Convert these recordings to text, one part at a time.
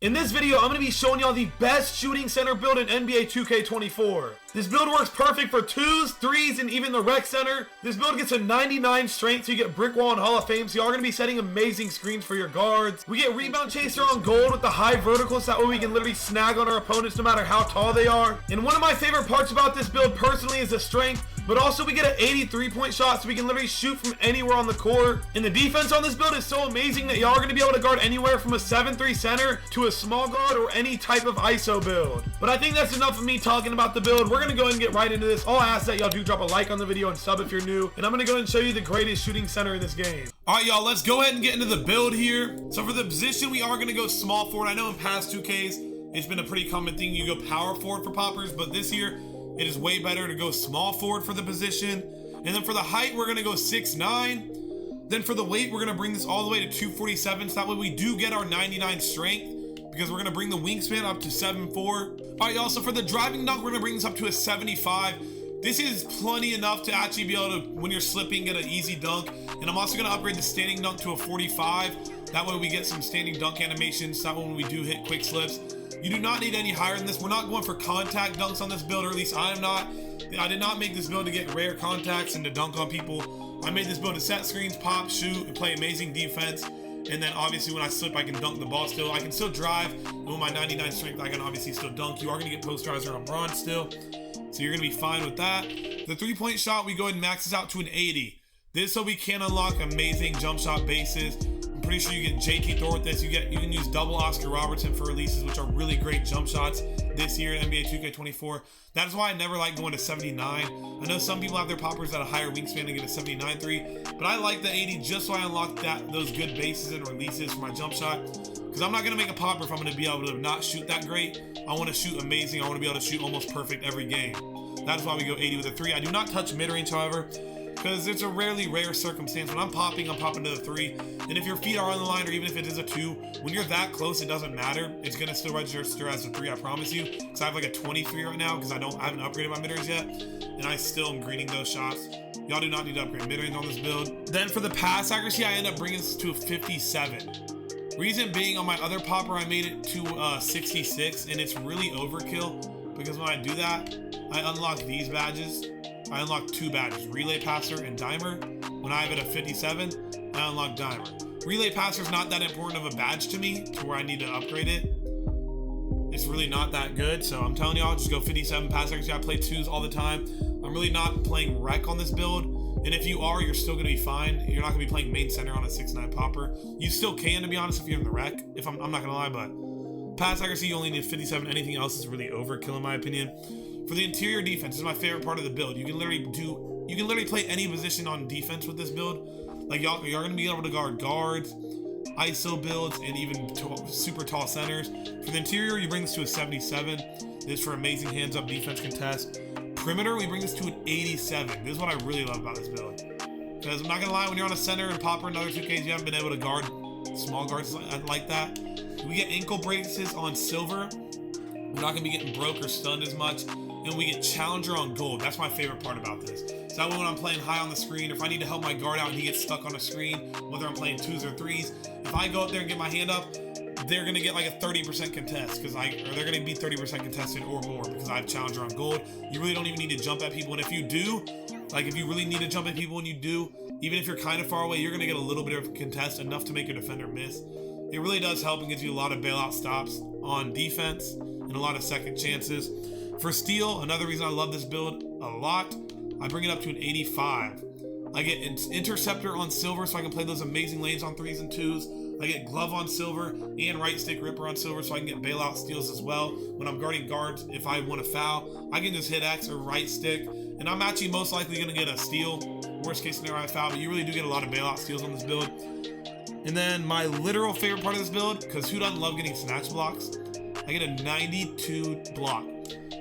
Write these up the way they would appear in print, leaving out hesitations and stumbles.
In this video, I'm going to be showing y'all the best shooting center build in NBA 2K24. This build works perfect for 2s, 3s, and even the rec center. This build gets a 99 strength, so you get brick wall and Hall of Fame, so y'all are going to be setting amazing screens for your guards. We get rebound chaser on gold with the high vertical, so that way we can literally snag on our opponents no matter how tall they are. And one of my favorite parts about this build personally is the strength, but also we get an 83-point shot, so we can literally shoot from anywhere on the court. And the defense on this build is so amazing that y'all are going to be able to guard anywhere from a 7-3 center to a small guard or any type of ISO build. But I think that's enough of me talking about the build. We're going to go ahead and get right into this. All I ask that y'all do drop a like on the video and sub if you're new. And I'm going to go ahead and show you the greatest shooting center in this game. All right, y'all, let's go ahead and get into the build here. So for the position, we are going to go small forward. I know in past 2Ks, it's been a pretty common thing. You go power forward for poppers, but this year, it is way better to go small forward for the position. And then for the height, we're going to go 6'9". Then for the weight, we're going to bring this all the way to 247. So that way we do get our 99 strength, because we're going to bring the wingspan up to 7'4". All right, y'all, so for the driving dunk, we're going to bring this up to a 75. This is plenty enough to actually be able to, when you're slipping, get an easy dunk. And I'm also going to upgrade the standing dunk to a 45. That way we get some standing dunk animations. So that way when we do hit quick slips, you do not need any higher than this. We're not going for contact dunks on this build, or at least I am not. I did not make this build to get rare contacts and to dunk on people. I made this build to set screens, pop, shoot, and play amazing defense. And then obviously when I slip, I can dunk the ball still. I can still drive, and with my 99 strength, I can obviously still dunk. You are gonna get posterizer on bronze still, so you're gonna be fine with that. The 3-point shot, we go ahead and max this out to an 80. This so we can unlock amazing jump shot bases. I'm pretty sure you get JT Thor with this. You can use double Oscar Robertson for releases, which are really great jump shots this year in NBA 2K24. That is why I never like going to 79. I know some people have their poppers at a higher wingspan and get a 79.3, but I like the 80 just so I unlock those good bases and releases for my jump shot. Because I'm not going to make a popper if I'm going to be able to not shoot that great. I want to shoot amazing. I want to be able to shoot almost perfect every game. That's why we go 80 with a 3. I do not touch mid-range, however, because it's a rare circumstance. When I'm popping to the 3. And if your feet are on the line, or even if it is a 2, when you're that close, it doesn't matter. It's going to still register as a 3, I promise you. Because I have like a 23 right now, because I haven't upgraded my mid-range yet. And I still am greening those shots. Y'all do not need to upgrade mid-range on this build. Then for the pass accuracy, I end up bringing this to a 57. Reason being, on my other popper, I made it to 66. And it's really overkill, because when I do that, I unlock these badges. I unlock 2 badges, Relay Passer and Dimer. When I have it at 57, I unlock Dimer. Relay Passer is not that important of a badge to me to where I need to upgrade it. It's really not that good, so I'm telling y'all, just go 57 pass accuracy. I play 2s all the time. I'm really not playing rec on this build, and if you are, you're still going to be fine. You're not going to be playing main center on a 6'9 popper. You still can, to be honest, if you're in the rec. If I'm not going to lie, but pass accuracy, you only need 57. Anything else is really overkill in my opinion. For the interior defense, this is my favorite part of the build. You can literally play any position on defense with this build. Like y'all are gonna be able to guard guards, ISO builds, and even super tall centers. For the interior, you bring this to a 77. This is for amazing hands-up defense contest. Perimeter, we bring this to an 87. This is what I really love about this build. Because I'm not gonna lie, when you're on a center and popper in other 2Ks, you haven't been able to guard small guards like that. We get ankle braces on silver. We're not gonna be getting broke or stunned as much. And we get challenger on gold. That's my favorite part about this. So that way when I'm playing high on the screen, if I need to help my guard out and he gets stuck on a screen, whether I'm playing 2s or 3s, if I go up there and get my hand up, they're gonna get like a 30% contest, or they're gonna be 30% contested or more, because I have challenger on gold. You really don't even need to jump at people, and if you do, like if you really need to jump at people and you do, even if you're kind of far away, you're gonna get a little bit of contest, enough to make your defender miss. It really does help and gives you a lot of bailout stops on defense and a lot of second chances. For steal, another reason I love this build a lot, I bring it up to an 85. I get interceptor on silver, so I can play those amazing lanes on 3s and 2s. I get glove on silver and right stick ripper on silver, so I can get bailout steals as well. When I'm guarding guards, if I want to foul, I can just hit X or right stick, and I'm actually most likely going to get a steal. Worst case scenario, I foul, but you really do get a lot of bailout steals on this build. And then my literal favorite part of this build, because who doesn't love getting snatch blocks? I get a 92 block.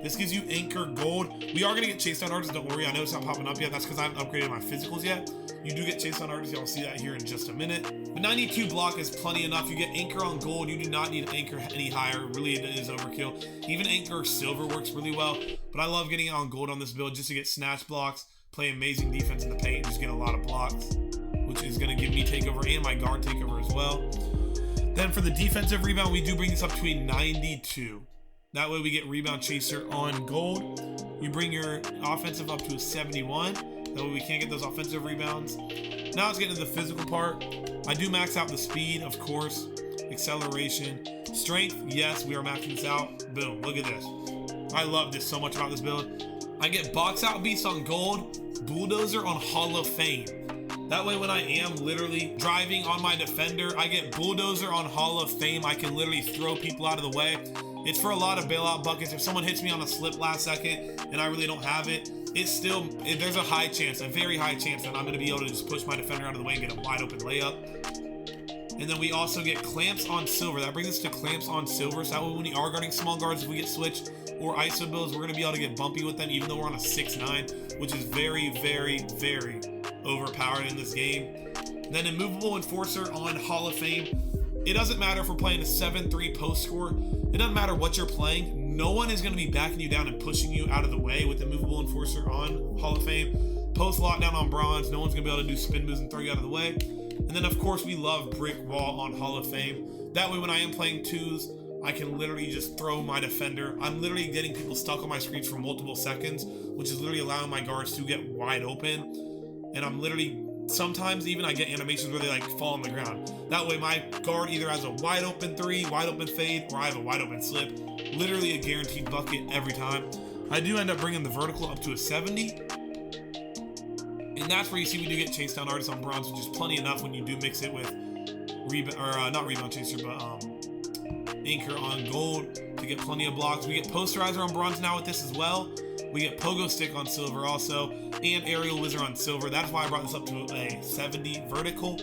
This gives you anchor gold. We are going to get chase down artists, don't worry. I know it's not popping up yet. That's because I haven't upgraded my physicals yet. You do get chase down artists. Y'all see that here in just a minute. But 92 block is plenty enough. You get anchor on gold. You do not need anchor any higher. Really, it is overkill. Even anchor silver works really well. But I love getting it on gold on this build just to get snatch blocks, play amazing defense in the paint, just get a lot of blocks, which is going to give me takeover and my guard takeover as well. Then for the defensive rebound, we do bring this up to a 92. That way we get rebound chaser on gold. You bring your offensive up to a 71. That way we can't get those offensive rebounds. Now let's get into the physical part. I do max out the speed, of course. Acceleration. Strength, yes, we are maxing this out. Boom, look at this. I love this so much about this build. I get box out beast on gold, bulldozer on Hall of Fame. That way when I am literally driving on my defender, I get bulldozer on Hall of Fame. I can literally throw people out of the way. It's for a lot of bailout buckets. If someone hits me on a slip last second and I really don't have it, there's a high chance, a very high chance that I'm going to be able to just push my defender out of the way and get a wide open layup. And then we also get clamps on silver. That brings us to clamps on silver. So that way when we are guarding small guards, if we get switched or ISO builds, we're going to be able to get bumpy with them even though we're on a 6'9", which is very, very, very overpowered in this game. And then immovable enforcer on Hall of Fame. It doesn't matter if we're playing a 7-3 post score. It doesn't matter what you're playing. No one is going to be backing you down and pushing you out of the way with immovable enforcer on Hall of Fame. Post lockdown on bronze. No one's going to be able to do spin moves and throw you out of the way. And then of course we love brick wall on Hall of Fame. That way when I am playing twos, I can literally just throw my defender. I'm literally getting people stuck on my screens for multiple seconds, which is literally allowing my guards to get wide open. And I'm literally, sometimes even I get animations where they like fall on the ground. That way my guard either has a wide open three, wide open fade, or I have a wide open slip. Literally a guaranteed bucket every time. I do end up bringing the vertical up to a 70. And that's where you see we do get chase down artists on bronze, which is plenty enough when you do mix it with not rebound chaser, but anchor on gold to get plenty of blocks. We get posterizer on bronze now with this as well. We get pogo stick on silver also, and aerial wizard on silver. That's why I brought this up to a 70 vertical,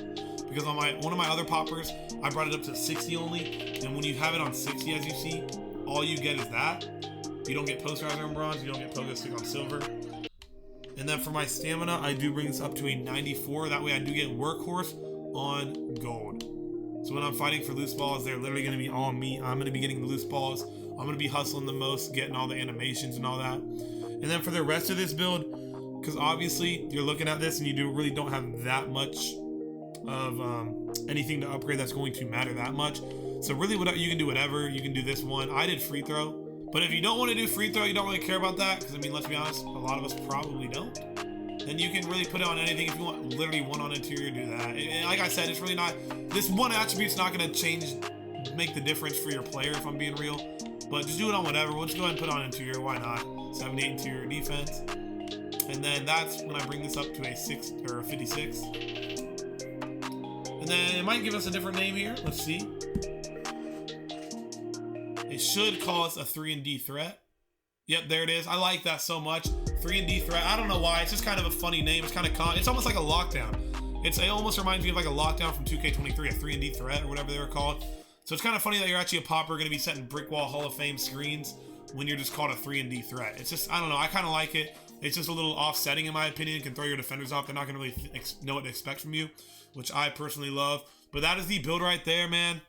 because on one of my other poppers, I brought it up to 60 only. And when you have it on 60, as you see, all you get is that. You don't get posterizer on bronze, you don't get pogo stick on silver. And then for my stamina, I do bring this up to a 94. That way I do get workhorse on gold. So when I'm fighting for loose balls, they're literally going to be all me. I'm going to be getting the loose balls. I'm going to be hustling the most, getting all the animations and all that. And then for the rest of this build, because obviously you're looking at this and you really don't have that much of anything to upgrade that's going to matter that much. So really you can do whatever. You can do this one. I did free throw. But if you don't want to do free throw, you don't really care about that, because I mean, let's be honest, a lot of us probably don't. Then you can really put it on anything. If you want literally one on interior, do that. And like I said, it's really not, this one attribute's not going to make the difference for your player, if I'm being real. But just do it on whatever. We'll just go ahead and put it on interior. Why not? 78 interior defense. And then that's when I bring this up to a 56. And then it might give us a different name here. Let's see. It should call us a 3-and-D threat. Yep, there it is. I like that so much. 3-and-D threat. I don't know why. It's just kind of a funny name. It's kind of it's almost like a lockdown. It almost reminds me of like a lockdown from 2K23, a 3-and-D threat or whatever they were called. So it's kind of funny that you're actually a popper going to be setting brick wall Hall of Fame screens when you're just called a 3-and-D threat. It's just, I don't know. I kind of like it. It's just a little offsetting in my opinion. It can throw your defenders off. They're not going to really know what to expect from you, which I personally love. But that is the build right there, man.